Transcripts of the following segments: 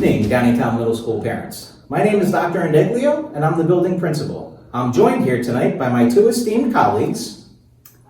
evening, Downingtown Middle School parents. My name is Dr. Indeglio, and I'm the building principal. I'm joined here tonight by my two esteemed colleagues.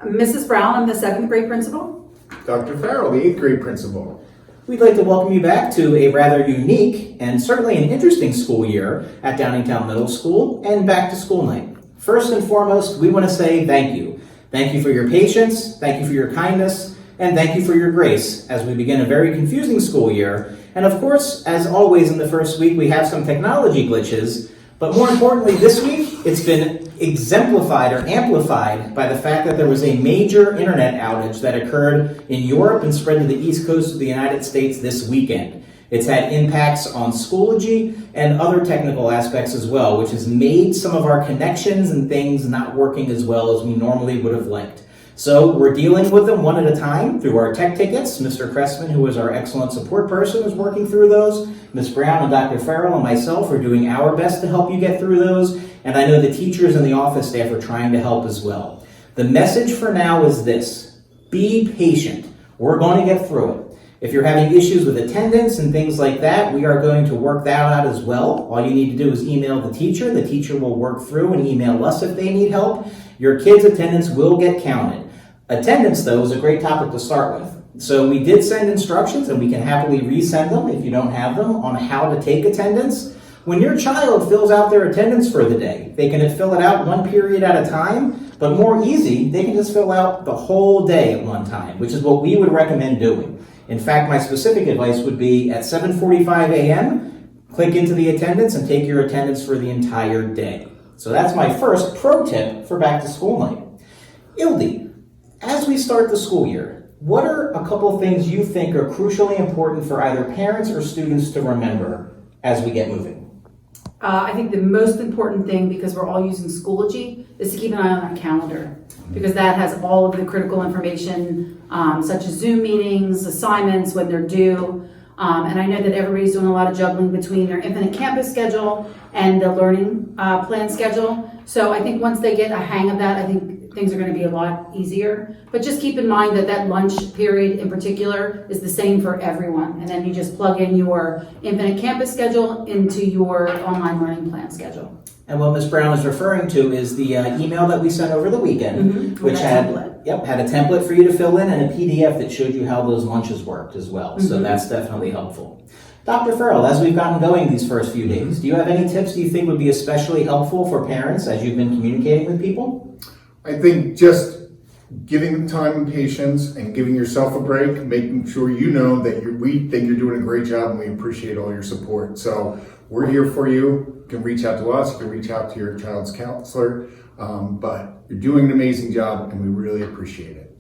Mrs. Brown, I'm the 7th grade principal. Dr. Farrell, the 8th grade principal. We'd like to welcome you back to a rather unique and certainly an interesting school year at Downingtown Middle School and back to school night. First and foremost, we want to say thank you. Thank you for your patience, thank you for your kindness, and thank you for your grace as we begin a very confusing school year. And of course, as always in the first week, we have some technology glitches, but more importantly this week, it's been exemplified or amplified by the fact that there was a major internet outage that occurred in Europe and spread to the East Coast of the United States this weekend. It's had impacts on Schoology and other technical aspects as well, which has made some of our connections and things not working as well as we normally would have liked. So we're dealing with them one at a time through our tech tickets. Mr. Cressman, who is our excellent support person, is working through those. Ms. Brown and Dr. Farrell and myself are doing our best to help you get through those. And I know the teachers and the office staff are trying to help as well. The message for now is this: be patient. We're going to get through it. If you're having issues with attendance and things like that, we are going to work that out as well. All you need to do is email the teacher. The teacher will work through and email us if they need help. Your kids' attendance will get counted. Attendance, though, is a great topic to start with. So we did send instructions, and we can happily resend them if you don't have them, on how to take attendance. When your child fills out their attendance for the day, they can fill it out one period at a time, but more easy, they can just fill out the whole day at one time, which is what we would recommend doing. In fact, my specific advice would be at 7:45 a.m., click into the attendance and take your attendance for the entire day. So that's my first pro tip for back to school night. Ildi, as we start the school year, what are a couple of things you think are crucially important for either parents or students to remember as we get moving? I think the most important thing, because we're all using Schoology, is to keep an eye on our calendar, because that has all of the critical information, such as Zoom meetings, assignments, when they're due. And I know that everybody's doing a lot of juggling between their Infinite Campus schedule and the learning plan schedule. So I think once they get a hang of that, I think things are going to be a lot easier. But just keep in mind that that lunch period in particular is the same for everyone. And then you just plug in your Infinite Campus schedule into your online learning plan schedule. And what Ms. Brown is referring to is the email that we sent over the weekend, which had a template for you to fill in and a PDF that showed you how those lunches worked as well. So that's definitely helpful. Dr. Farrell, as we've gotten going these first few days, do you have any tips you think would be especially helpful for parents as you've been communicating with people? I think just giving them time and patience and giving yourself a break, making sure you know that we think you're doing a great job and we appreciate all your support. So we're here for you. You can reach out to us, you can reach out to your child's counselor, but you're doing an amazing job and we really appreciate it.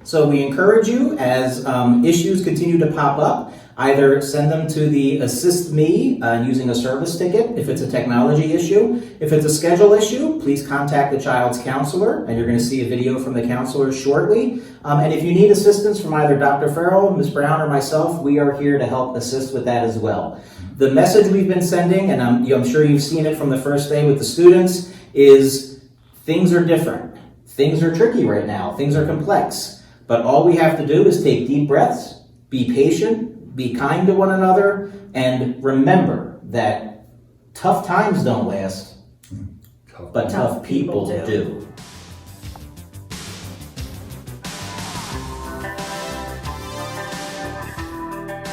So we encourage you, as issues continue to pop up, either send them to the Assist Me using a service ticket if it's a technology issue. If it's a schedule issue, please contact the child's counselor, and you're going to see a video from the counselor shortly. And if you need assistance from either Dr. Farrell, Ms. Brown, or myself, we are here to help assist with that as well. The message we've been sending, and I'm sure you've seen it from the first day with the students, is things are different. Things are tricky right now. Things are complex. But all we have to do is take deep breaths, be patient, be kind to one another, and remember that tough times don't last, but tough people do.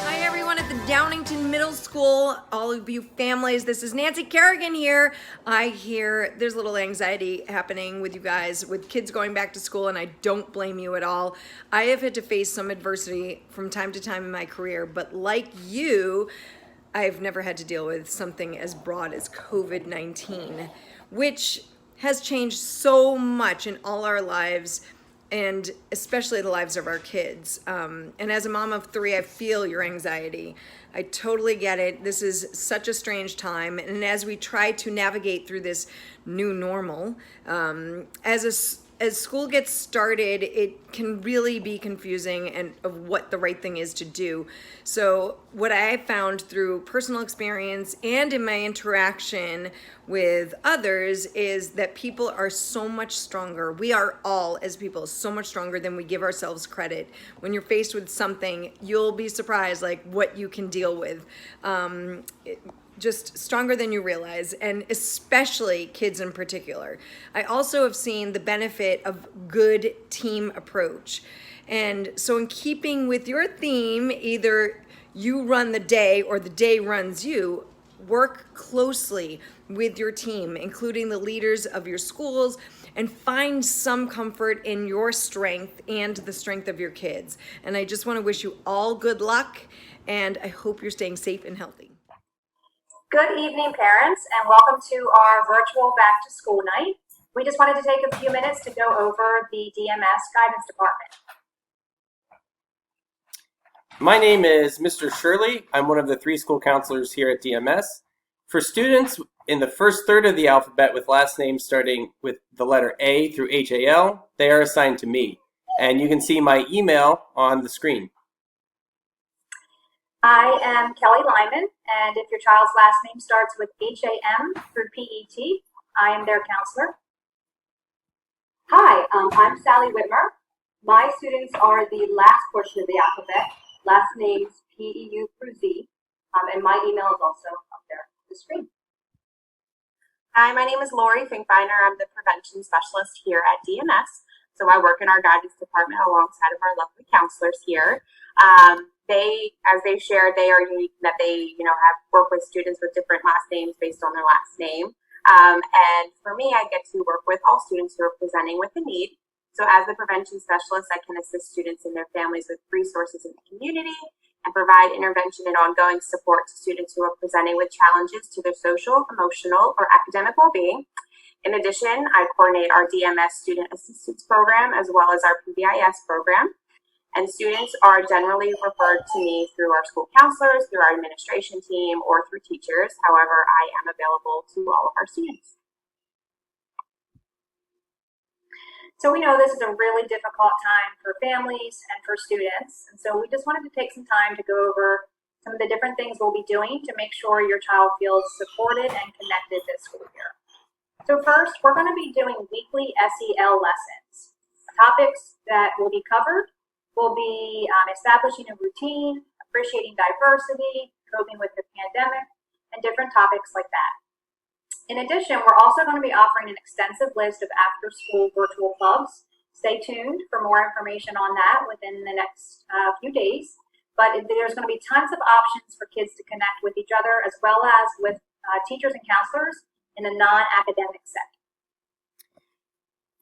Hi everyone at the Downingtown Middle School, all of you families, this is Nancy Kerrigan here. I hear there's a little anxiety happening with you guys with kids going back to school, and I don't blame you at all. I have had to face some adversity from time to time in my career, but like you, I've never had to deal with something as broad as COVID-19, which has changed so much in all our lives, and especially the lives of our kids. And as a mom of 3, I feel your anxiety. I totally get it. This is such a strange time. And as we try to navigate through this new normal, as as school gets started, it can really be confusing and of what the right thing is to do. So what I found through personal experience and in my interaction with others is that people are so much stronger. We are all, as people, so much stronger than we give ourselves credit. When you're faced with something, you'll be surprised like what you can deal with. Just stronger than you realize, and especially kids in particular. I also have seen the benefit of good team approach. And so in keeping with your theme, either you run the day or the day runs you, work closely with your team, including the leaders of your schools, and find some comfort in your strength and the strength of your kids. And I just want to wish you all good luck, and I hope you're staying safe and healthy. Good evening, parents, and welcome to our virtual back to school night. We just wanted to take a few minutes to go over the DMS guidance department. My name is Mr. Shirley. I'm one of the 3 school counselors here at DMS. For students in the first third of the alphabet with last names starting with the letter A through HAL, they are assigned to me. And you can see my email on the screen. I am Kelly Lyman, and if your child's last name starts with HAM through PET, I am their counselor. Hi, I'm Sally Whitmer. My students are the last portion of the alphabet, last names PEU through Z, and my email is also up there on the screen. Hi, my name is Lori Finkbeiner. I'm the prevention specialist here at DMS. So I work in our guidance department alongside of our lovely counselors here. As they shared, they are unique in that they, have work with students with different last names based on their last name. And for me, I get to work with all students who are presenting with a need. So as the prevention specialist, I can assist students and their families with resources in the community and provide intervention and ongoing support to students who are presenting with challenges to their social, emotional, or academic well-being. In addition, I coordinate our DMS Student Assistance Program as well as our PBIS program. And students are generally referred to me through our school counselors, through our administration team, or through teachers. However, I am available to all of our students. So we know this is a really difficult time for families and for students. And so we just wanted to take some time to go over some of the different things we'll be doing to make sure your child feels supported and connected this school year. So first, we're going to be doing weekly SEL lessons. Topics that will be covered will be establishing a routine, appreciating diversity, coping with the pandemic, and different topics like that. In addition, we're also going to be offering an extensive list of after-school virtual clubs. Stay tuned for more information on that within the next few days. But there's going to be tons of options for kids to connect with each other as well as with teachers and counselors in a non-academic setting.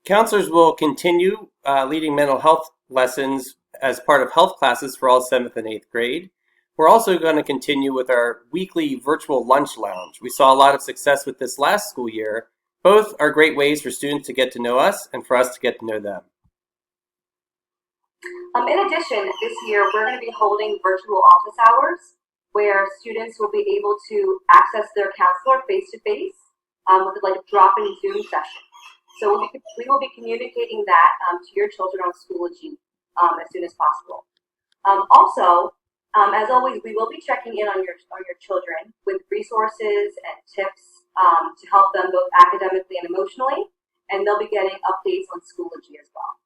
Counselors will continue leading mental health lessons as part of health classes for all 7th and 8th grade. We're also going to continue with our weekly virtual lunch lounge. We saw a lot of success with this last school year. Both are great ways for students to get to know us and for us to get to know them. In addition, this year we're going to be holding virtual office hours where students will be able to access their counselor face-to-face with like a drop-in Zoom session. So we will be communicating that to your children on Schoology as soon as possible. Also, as always, we will be checking in on your children with resources and tips to help them both academically and emotionally, and they'll be getting updates on Schoology as well.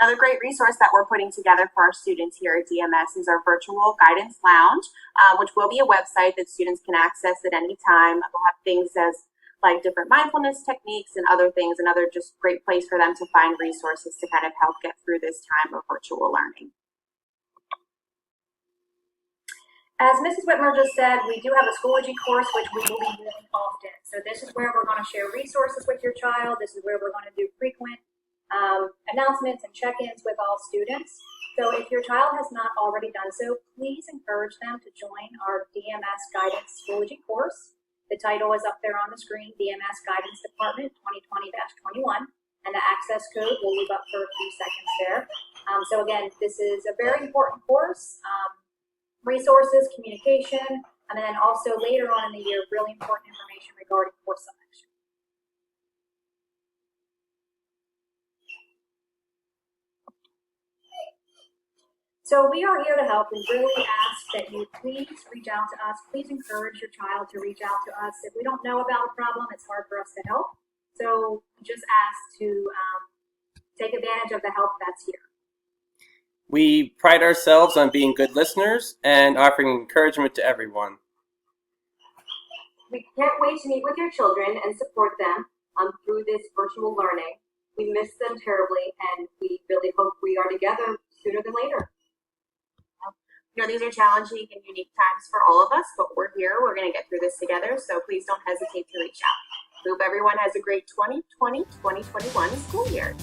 Another great resource that we're putting together for our students here at DMS is our virtual guidance lounge, which will be a website that students can access at any time. We'll have things as like different mindfulness techniques and other things, another just great place for them to find resources to kind of help get through this time of virtual learning. As Mrs. Whitmer just said, we do have a Schoology course, which we will be using often. So this is where we're going to share resources with your child. This is where we're going to do frequent announcements and check-ins with all students. So if your child has not already done so, please encourage them to join our DMS Guidance Schoology course. The title is up there on the screen, DMS Guidance Department 2020-21, and the access code will leave up for a few seconds there. So again, this is a very important course. Resources, communication, and then also later on in the year, really important information regarding course selection. So we are here to help and really ask that you please reach out to us. Please encourage your child to reach out to us. If we don't know about a problem, it's hard for us to help. So we just ask to take advantage of the help that's here. We pride ourselves on being good listeners and offering encouragement to everyone. We can't wait to meet with your children and support them through this virtual learning. We miss them terribly, and we really hope we are together sooner than later. You know, these are challenging and unique times for all of us, but we're here. We're going to get through this together, so please don't hesitate to reach out. We hope everyone has a great 2020-2021 school year.